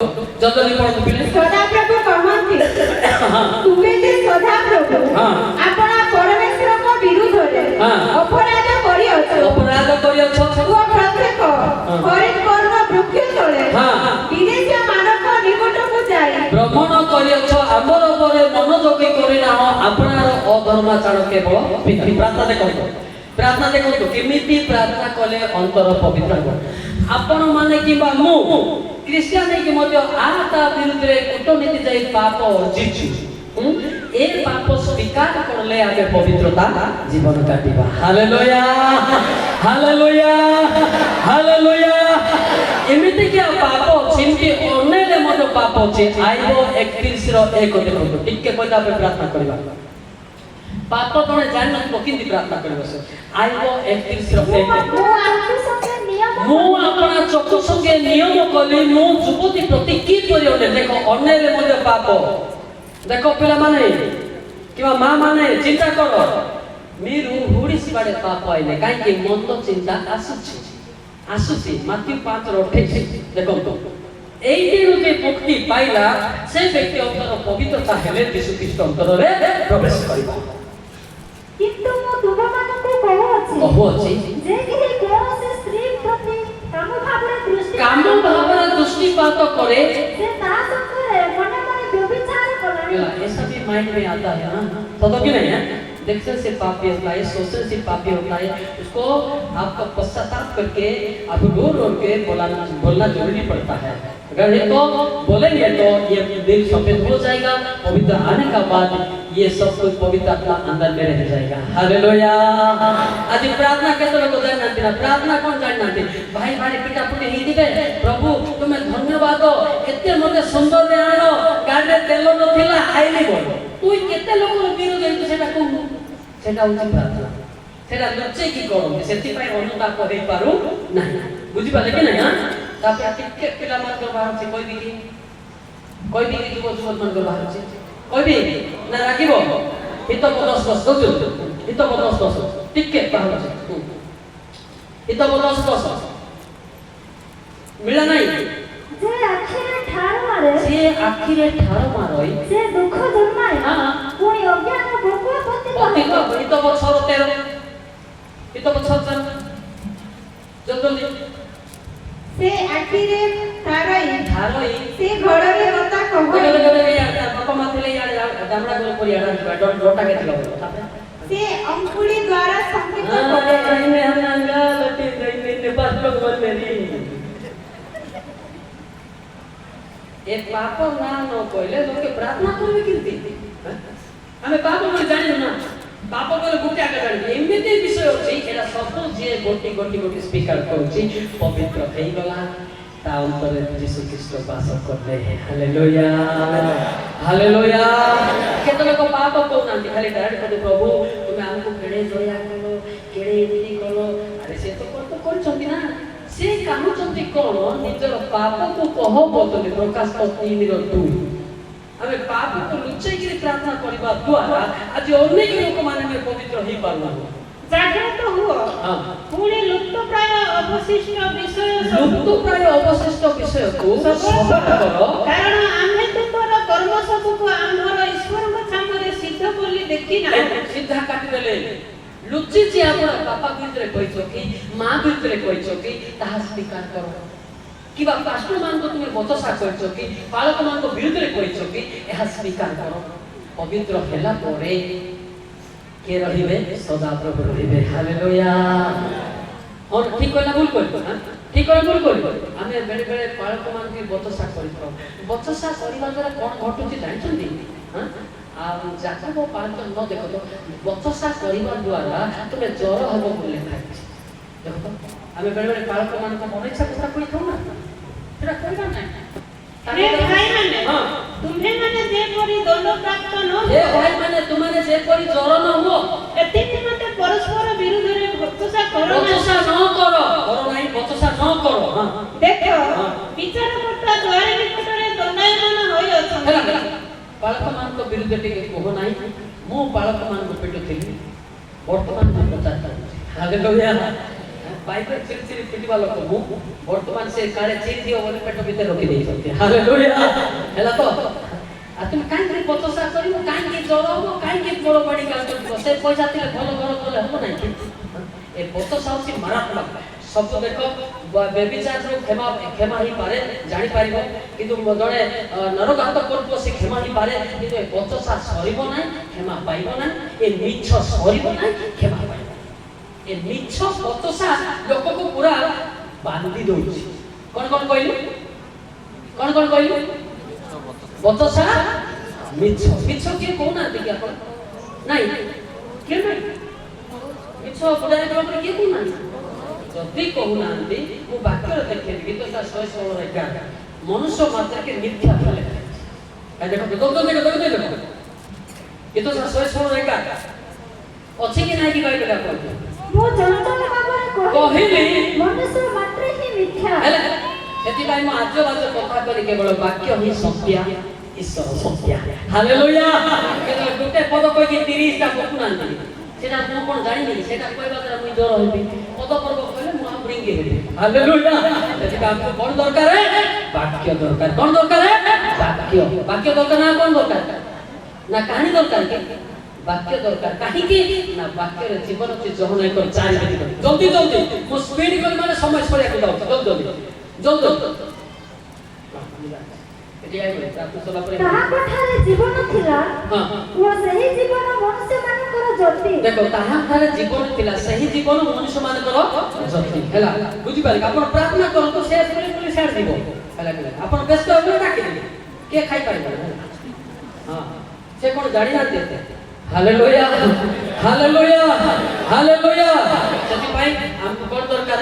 जल्दी पढ़ो पिले सदा प्रभु कहନ୍ତି तुमे जे सदा प्रभु आपना परमेश्वर को विरुद्ध रे अपराध करियछ ओ प्रत्येक हरि कर्म वृक्ष तळे विदेश मानक निकट को जाय भ्रमण करियछ हमर परे मनोजोगी करि ना आपनार अधर्माचरण केवल पितृ प्रार्थना देखो केमिति प्रार्थना कले अंतर पवित्र हो आपण माने किबा मु क्रिश्चियन के मध्य आता विरुद्ध रे कूटनीति जाई पाप अर्जिछु ए पाप स्वीकार करले आगे पवित्रता जीवन काटिबा हालेलुया हालेलुया हालेलुया एमिति के पाप चिंति ओनेले मध्य पाप अछि आइबो 31 रो 1 देखो टिके कोइदा पे प्रार्थना करबा पाप तोने जान न किंति प्रार्थना करबो से आइबो 31 रो 1 मु अपना चक्षु संगे नियम कली मु जुवती प्रति की करियोने देखो अन्यले मध्य पाप देखो पिला माने किबा मां माने चिंता करो मीरु हुडिस बाडे पाप आइले काई के मन तो चिंता आसुची माथ्यू 5 रो 28 देखो तो एई रुते मुक्ति पाइला से व्यक्ति अंतर पवित्रता हेले यीशु ख्रीष्ट अंतर रे प्रवेश करिबा किंतु मु तुम मानते कहू अछि जे कि कोनोसी स्त्री प्रति काम भावना दृष्टिपात करे से ता संगे मने मने व्यभिचार करे ऐसा भी माइंड में आता है ना तो कि नहीं है देखने से पापी होता है सोचने से पापी होता है उसको आपका पश्चाताप करके आप रो के बोलना जरूरी पड़ता है अगर ये तो बोलेंगे तो ये दिल सफेद हो जाएगा पवित्र आने का बाद ये सब कुछ पवित्र अपना अंदर में रह जाएगा हालेलुया आज प्रार्थना करते लोग जानना ना प्रार्थना कौन जानना भाई भाई पिता पुटी ही दिबे प्रभु तुम्हें धन्यवाद एते मते सुंदर रे आनो गाडे तेल नथिला आइली बोल तू केते लोक विरोध है सेटा को सेटा उचित प्रार्थना सेटा लुचे की करो सेति पाई अनुताप होई पारू नहीं बुझी पाले कि नहीं हां तापे टिके पिला मन को बाहर से कोई भी जुवक मन को बाहर से कोई भी ना राखिबो हित बदस बस टिके बाहर से हित बदस मिला नहीं जे आखिरे ठार मारे से दुख जन्माए पुणी अज्ञान भोग पति हित बछर 13 हित बछर जल्दी से आखिरे ठारई से घड़रे कथा कहै बापा माथले या दामड़ा गोल पर या डोटा के दिलो से अंकुड़ी द्वारा संकेत करे ने हनंगा लटी गई ने बात लोग मन मेरी ए पाप ना न कोइले लोग के प्रार्थना करबे किंती हमें पाप बोल जानि ना पाप बोल गुटिया के जानि एमिते विषय अछि एरा सब जे गोटी स्पीकर करछि पवित्र हेई गला ता अंतरे यीशु ख्रीष्ट वास करले हालेलुया हालेलुया केतले को पाप को नांती खाली डायरेक्ट कहते प्रभु तुम हमको केड़े दया करो केड़े एमिति करो अरे से तो कर छथि ना से काहू चंती कोन निजर पाप को कह बोलते प्रकाश 3 रो 2 हमें पाप को लुच्चे की प्रार्थना करबा द्वारा आज अनेक लोक माने में पवित्र ही पारना जागृत हुओ पुणे लुप्त प्राय अवशिष्ट विषय को सफल करो कारण आमे तुमर कर्म सब को हमर ईश्वर को सामने सिद्ध बोली देखि ना सीधा काट देले लुच्ची जे आपण पापा भितरे कहिसो कि मां भितरे कहिसो कि ताहा स्वीकार करो किबा पास्टर मान को तुमे बचसा करछो कि बालक मान को विरुद्ध रे कहिसो कि एहा स्वीकार करो पवित्र हेला परे के रहिबे सदा प्रभु रहिबे हालेलुया और ठीक कहला भूल करतो हां ठीक कहला भूल करतो हमें बेले बेले बालक मान के बचसा करितो बचसा करिबा द्वारा कोन घटुची जानछन्ती हां आ जाकब 5 न देखो तो बचसा करिबा द्वारा तुमे जर हबो बोले खाइ देखो तो हमें बेले बेले बालक मान को मन इच्छा पूरा करि थौ ना तेरा करबा नै रे भाई माने तुम्हे माने जे परी दंड प्राप्त न ए भाई माने तुम्हारे जे परी जर न हो एति मते परस्पर विरुद्ध रे बचसा करो नहीं बचसा न करो हां देखो विचार करता द्वार निकट रे दंडायमान होय अछन बालक मान को विरुद्ध टिके कहो नाही मु बालक मान को पेटो थिली वर्तमान में बचाता हालेलुया ବାଇବେଲ ଚିରି ପିଟିବା ଲୋକକୁ ବର୍ତ୍ତମାନ ସେ କାଳେ ଚିରି ଦିଅ ବୋଲି ପେଟ ଭିତରେ ରଖି ଦେଇଛନ୍ତି। ହାଲେଲୁୟା। ହେଲା ତ ଆଉ তুমি କାହିଁକି ପଚସା କରିବ, କାହିଁକି ଜ୍ୱର ହବ, କାହିଁକି ବଡ଼ ମେଡିକାଲ କରିବ? ସେ ପଇସା ଥିଲେ ଭଲ ଘର କଲେ ହବ ନାହିଁ କି? ଏ ପଚସା ହଉଛି ମାରାତ୍ମକ। ସବୁ ଦେଖ ବେବିଚାରରୁ କ୍ଷମା ହେଇପାରେ ଜାଣିପାରିବ, କିନ୍ତୁ ଜଣେ ନରଘାତ କରୁଥିବ ସେ କ୍ଷମା ହେଇପାରେ, କିନ୍ତୁ ଏ ପଚସା ସରିବ ନାହିଁ, କ୍ଷମା ପାଇବ ନାହିଁ। ଏ ମିଛ ସରିବ ନାହିଁ, କ୍ଷମା ପାଇବ। ଏ ମିଛ ପଚସା ଲୋକକୁ ପୁରା ବାନ୍ଧି ଦଉଛି। କଣ କହିଲି? କଣ କହିଲି? ପଚସା ମିଛ। ମିଛ କିଏ କହୁନାହାନ୍ତି କି ଆପଣ? ନାଇଁ କିଏ ନାଇଁ? ମିଛ ବୁଝାଇ ଦେବା କିଏ କହୁନାହାନ୍ତି? ଯଦି କହୁନାହାନ୍ତି ମୁଁ ବାକ୍ୟରେ ଦେଖେଇବି ଗୀତ 116 ମନୁଷ୍ୟ ମାତ୍ରକେ ମିଥ୍ୟା ଫଳେ। ଦେଖ ଗୀତ 116 ଅଛି କି ନାହିଁ କି ବାଇବେଲ ଆପଣ? ମୁଁ ଚଞ୍ଚଳ ଭାବରେ କହିଲି ମନୁଷ୍ୟ ମାତ୍ରେ ହିଁ ମିଥ୍ୟା। ହେଲା ସେଥିପାଇଁ ମୁଁ ଆଜ ବାଜ କଥା କରି କେବଳ ବାକ୍ୟ ହିଁ ସତ୍ୟ, ଈଶ୍ୱର ସତ୍ୟ। ହାଲେଲୁୟା। କେବଳ ଗୋଟେ ପଦ କହିକି 30ଟା ପକୁନାହାନ୍ତି, সেটা ମୁଁ କ'ଣ ଜାଣିନି, ସେଟା କହିବା ଦ୍ୱାରା ମୁଁ ଜ୍ୱର ହେବି। ପଦ ପର୍ବ କହିଲେ ମୁଁ ଆଉ ବ୍ରିଙ୍ଗି ହେବି। ହାଲେଲୁୟା। ସେଥିପାଇଁ ଆମକୁ କ'ଣ ଦରକାର? ବାକ୍ୟ ଦରକାର। କ'ଣ ଦରକାର? ବାକ୍ୟ। ବାକ୍ୟ ଦରକାର ନା କ'ଣ ଦରକାର? ନା କାହାଣୀ ଦରକାର କି? ବାକ୍ୟ ଦରକାର। କାହିଁକି ନା ବାକ୍ୟରେ ଜୀବନ ଅଛି। ଜହନ 1:4 ଜଲ୍ଦି ଜଲ୍ଦି ମୁଁ ସ୍ପିଡ୍ କଲି ମାନେ ସମୟ ସରିବାକୁ ଯାଉଛି। ଜଲ୍ଦି ତାହାଙ୍କଠାରେ ଜୀବନ ଥିଲା ଓ ସେହି ଜୀବନ ମନୁଷ୍ୟମାନଙ୍କର ଜ୍ୟୋତି। ଦେଖ ତାହାଙ୍କଠାରେ ଜୀବନ ଥିଲା, ସେହି ଜୀବନ ମନୁଷ୍ୟମାନଙ୍କର ଜ୍ୟୋତି। ହେଲା ବୁଝିପାରିଲେ? ଆପଣ ପ୍ରାର୍ଥନା କରନ୍ତୁ, ସେ ବୋଲି ଛାଡ଼ି ଯିବ। ହେଲା ଆପଣ ବ୍ୟସ୍ତ ହେବେ ଡାକିଦେବେ, କିଏ ଖାଇପାରିବ? ହଁ ସେ କ'ଣ ଜାଣିନାହାନ୍ତି ଏତେ? Hallelujah hallelujah hallelujah. ସେଥିପାଇଁ ଆମକୁ କ'ଣ ଦରକାର?